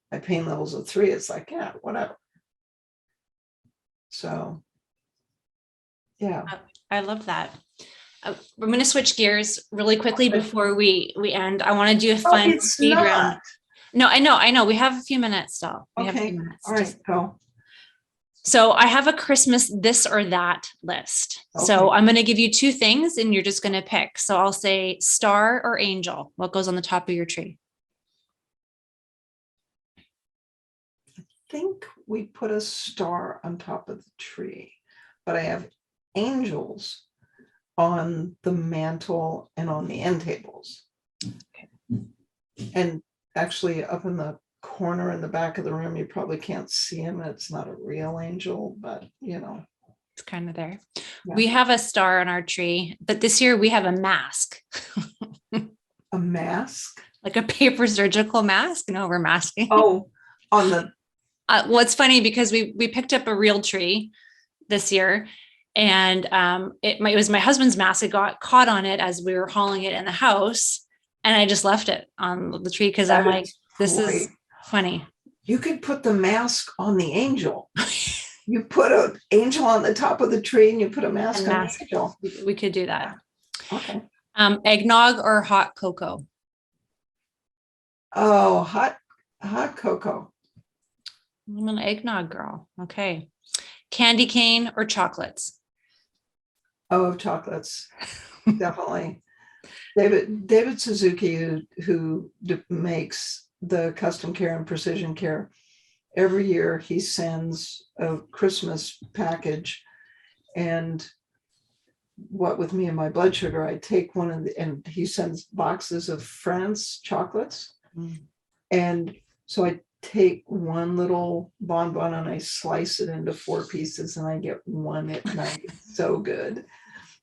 My pain level's a 3. It's like, yeah, whatever. So, yeah. I love that. We're going to switch gears really quickly before we end. I want to do a fun speed round. No, I know. We have a few minutes still. We have a few minutes. All right, go. So I have a Christmas this or that list. Okay. So I'm going to give you 2 things and you're just going to pick. So I'll say star or angel. What goes on the top of your tree? I think we put a star on top of the tree, but I have angels on the mantle and on the end tables. Okay. And actually up in the corner in the back of the room, you probably can't see him. It's not a real angel, but it's kind of there. Yeah. We have a star on our tree, but this year we have a mask. A mask? Like a paper surgical mask? No, we're masking. Oh, on the... Well, it's funny because we picked up a real tree this year, And it was my husband's mask. It got caught on it as we were hauling it in the house. And I just left it on the tree because I'm like, this is funny. You could put the mask on the angel. You put an angel on the top of the tree and you put a mask on the angel. We could do that. Okay. Eggnog or hot cocoa? Oh, hot cocoa. I'm an eggnog girl. Okay. Candy cane or chocolates? Oh, chocolates. Definitely. David Suzuki, who makes the custom care and precision care, every year he sends a Christmas package. And what with me and my blood sugar, I take one and he sends boxes of France chocolates. And so I take one little bonbon and I slice it into 4 pieces and I get one at night. It's so good.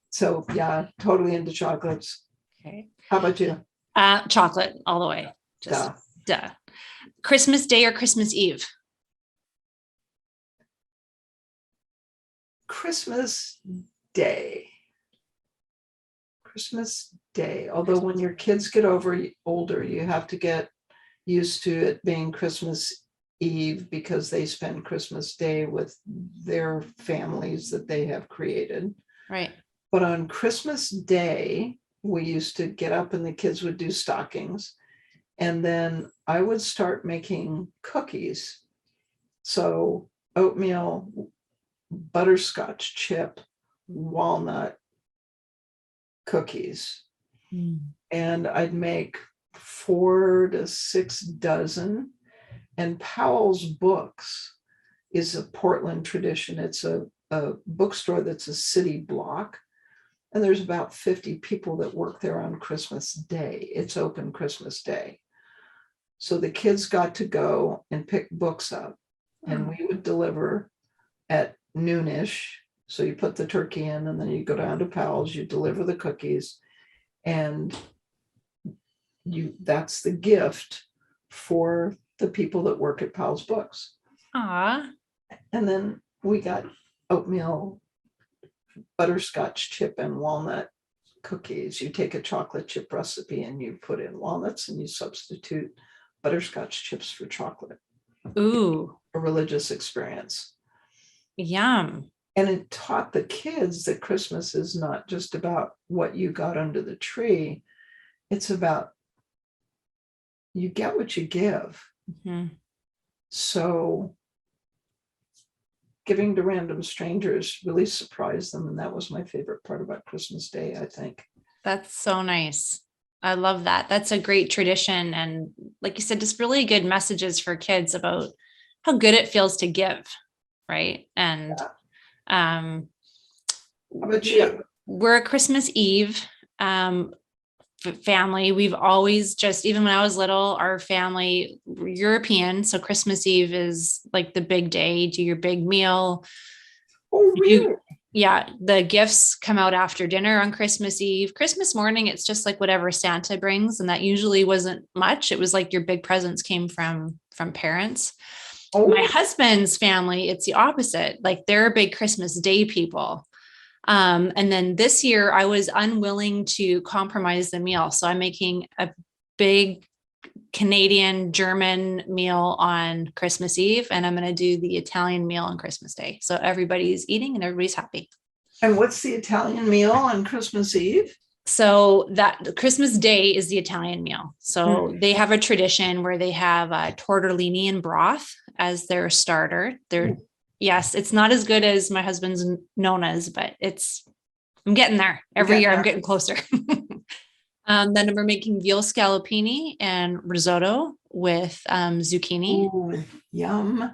So yeah, totally into chocolates. Okay. How about you? Chocolate all the way. Just duh. Christmas Day or Christmas Eve? Christmas Day. Christmas Day. Although when your kids get older, you have to get used to it being Christmas Eve because they spend Christmas Day with their families that they have created. Right. But on Christmas Day, we used to get up and the kids would do stockings. And then I would start making cookies. So oatmeal, butterscotch chip, walnut cookies. And I'd make 4 to 6 dozen. And Powell's Books is a Portland tradition. It's a bookstore that's a city block. And there's about 50 people that work there on Christmas Day. It's open Christmas Day. So the kids got to go and pick books up. And we would deliver at noonish. So you put the turkey in and then you go down to Powell's, you deliver the cookies. And that's the gift for the people that work at Powell's Books. Aw. And then we got oatmeal, butterscotch chip, and walnut cookies. You take a chocolate chip recipe and you put in walnuts and you substitute butterscotch chips for chocolate. Ooh. A religious experience. Yum. And it taught the kids that Christmas is not just about what you got under the tree. It's about you get what you give. So giving to random strangers really surprised them. And that was my favorite part about Christmas Day, I think. That's so nice. I love that. That's a great tradition. And like you said, just really good messages for kids about how good it feels to give. Right. And how about you? We're a Christmas Eve family. We've always even when I was little, our family European. So Christmas Eve is like the big day, do your big meal. Oh, really? The gifts come out after dinner on Christmas Eve. Christmas morning, it's just like whatever Santa brings. And that usually wasn't much. It was like your big presents came from parents. Oh. My husband's family, it's the opposite. Like they're big Christmas Day people. And then this year I was unwilling to compromise the meal. So I'm making a big Canadian German meal on Christmas Eve, and I'm going to do the Italian meal on Christmas Day. So everybody's eating and everybody's happy. And what's the Italian meal on Christmas Eve? So that Christmas Day is the Italian meal. So they have a tradition where they have tortellini and broth as their starter. Yes, it's not as good as my husband's Nona's, but I'm getting there. Every year I'm getting closer. Then we're making veal scallopini and risotto with zucchini. Ooh, yum.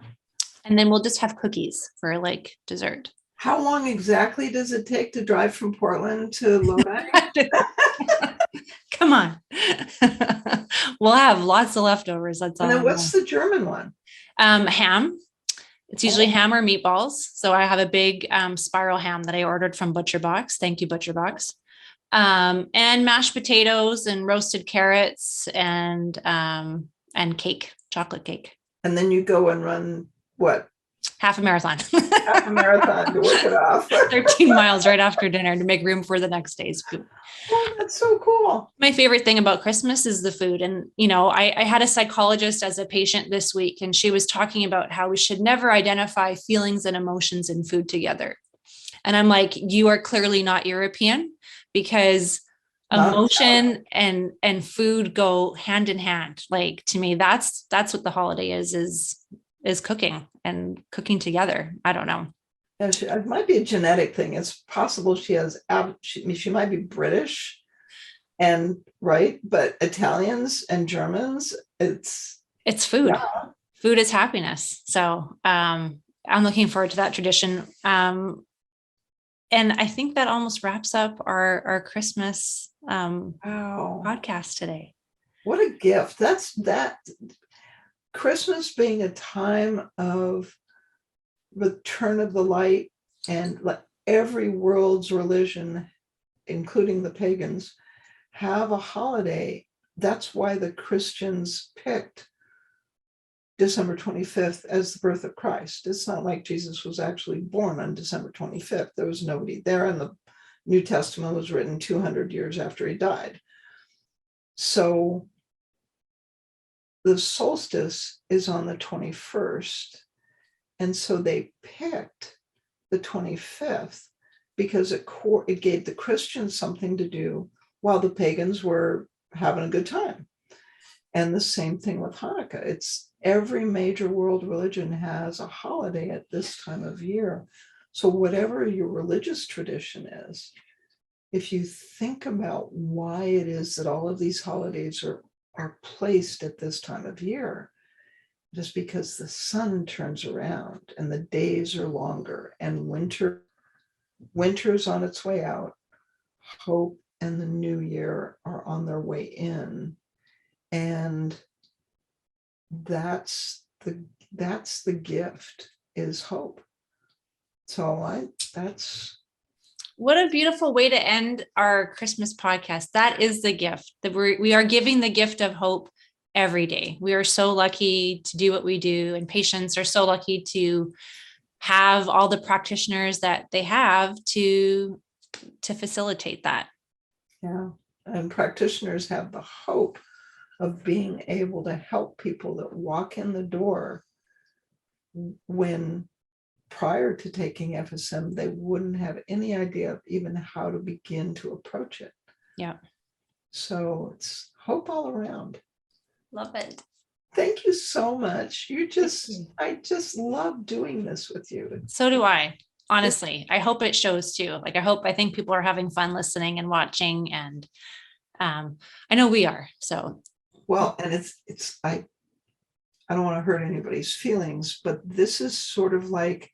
And then we'll just have cookies for like dessert. How long exactly does it take to drive from Portland to Lodi? Come on. We'll have lots of leftovers. That's all. And then what's the German one? Ham. It's usually ham or meatballs. So I have a big spiral ham that I ordered from Butcher Box. Thank you, Butcher Box. And mashed potatoes and roasted carrots and cake, chocolate cake. And then you go and run what? half a marathon. Half a marathon to work it off. 13 miles right after dinner to make room for the next day's food. Oh, that's so cool. My favorite thing about Christmas is the food. And, I had a psychologist as a patient this week, and she was talking about how we should never identify feelings and emotions in food together. And I'm like, you are clearly not European, because emotion and food go hand in hand. Like, to me, that's what the holiday is cooking and cooking together. I don't know. And it might be a genetic thing. It's possible she might be British and right, but Italians and Germans, it's food. Yeah. Food is happiness. So I'm looking forward to that tradition. And I think that almost wraps up our Christmas podcast today. What a gift. That's that. Christmas being a time of return of the light, and every world's religion, including the pagans, have a holiday. That's why the Christians picked December 25th as the birth of Christ. It's not like Jesus was actually born on December 25th. There was nobody there, and the New Testament was written 200 years after he died. So the solstice is on the 21st. And so they picked the 25th because it gave the Christians something to do while the pagans were having a good time. And the same thing with Hanukkah. It's every major world religion has a holiday at this time of year. So whatever your religious tradition is, if you think about why it is that all of these holidays are placed at this time of year, just because the sun turns around and the days are longer and winter's on its way out, hope and the new year are on their way in. And that's the gift, is hope. So that's what a beautiful way to end our Christmas podcast. That is the gift, that we are giving the gift of hope every day. We are so lucky to do what we do, and patients are so lucky to have all the practitioners that they have to facilitate that. Yeah. And practitioners have the hope of being able to help people that walk in the door when prior to taking FSM, they wouldn't have any idea of even how to begin to approach it. Yeah. So it's hope all around. Love it. Thank you so much. I just love doing this with you. So do I. Honestly, I hope it shows too. I think people are having fun listening and watching, and I know we are. So well, and I don't want to hurt anybody's feelings, but this is sort of like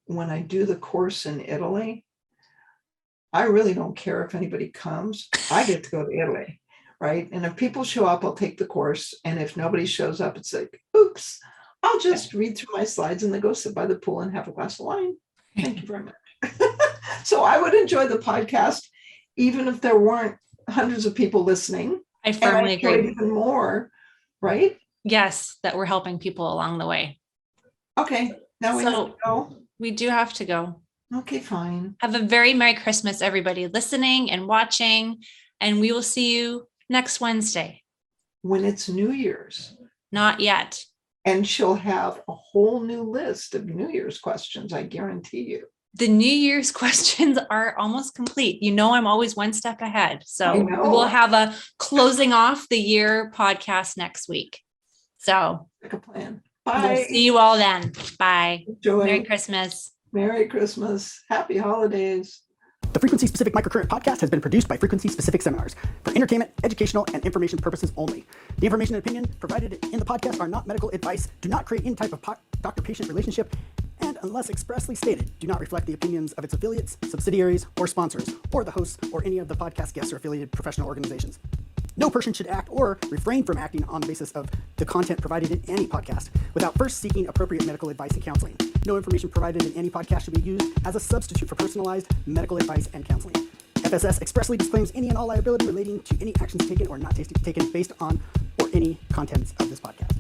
when I do the course in Italy, I really don't care if anybody comes. I get to go to Italy, right? And if people show up, I'll take the course. And if nobody shows up, it's like, oops, I'll just read through my slides and then go sit by the pool and have a glass of wine. Thank you very much. So I would enjoy the podcast, even if there weren't hundreds of people listening. I firmly agree. Even more, right? Yes, that we're helping people along the way. Okay, now we have to go. We do have to go. Okay, fine. Have a very Merry Christmas, everybody listening and watching, and we will see you next Wednesday. When it's New Year's. Not yet. And she'll have a whole new list of New Year's questions, I guarantee you. The New Year's questions are almost complete. I'm always one step ahead. So we'll have a closing off the year podcast next week. So like a plan. Bye. We'll see you all then. Bye. Enjoy. Merry Christmas. Merry Christmas. Happy holidays. The Frequency Specific Microcurrent podcast has been produced by Frequency Specific Seminars for entertainment, educational, and information purposes only. The information and opinion provided in the podcast are not medical advice, do not create any type of doctor-patient relationship, and unless expressly stated, do not reflect the opinions of its affiliates, subsidiaries, or sponsors, or the hosts, or any of the podcast guests or affiliated professional organizations. No person should act or refrain from acting on the basis of the content provided in any podcast without first seeking appropriate medical advice and counseling. No information provided in any podcast should be used as a substitute for personalized medical advice and counseling. FSS expressly disclaims any and all liability relating to any actions taken or not taken based on or any contents of this podcast.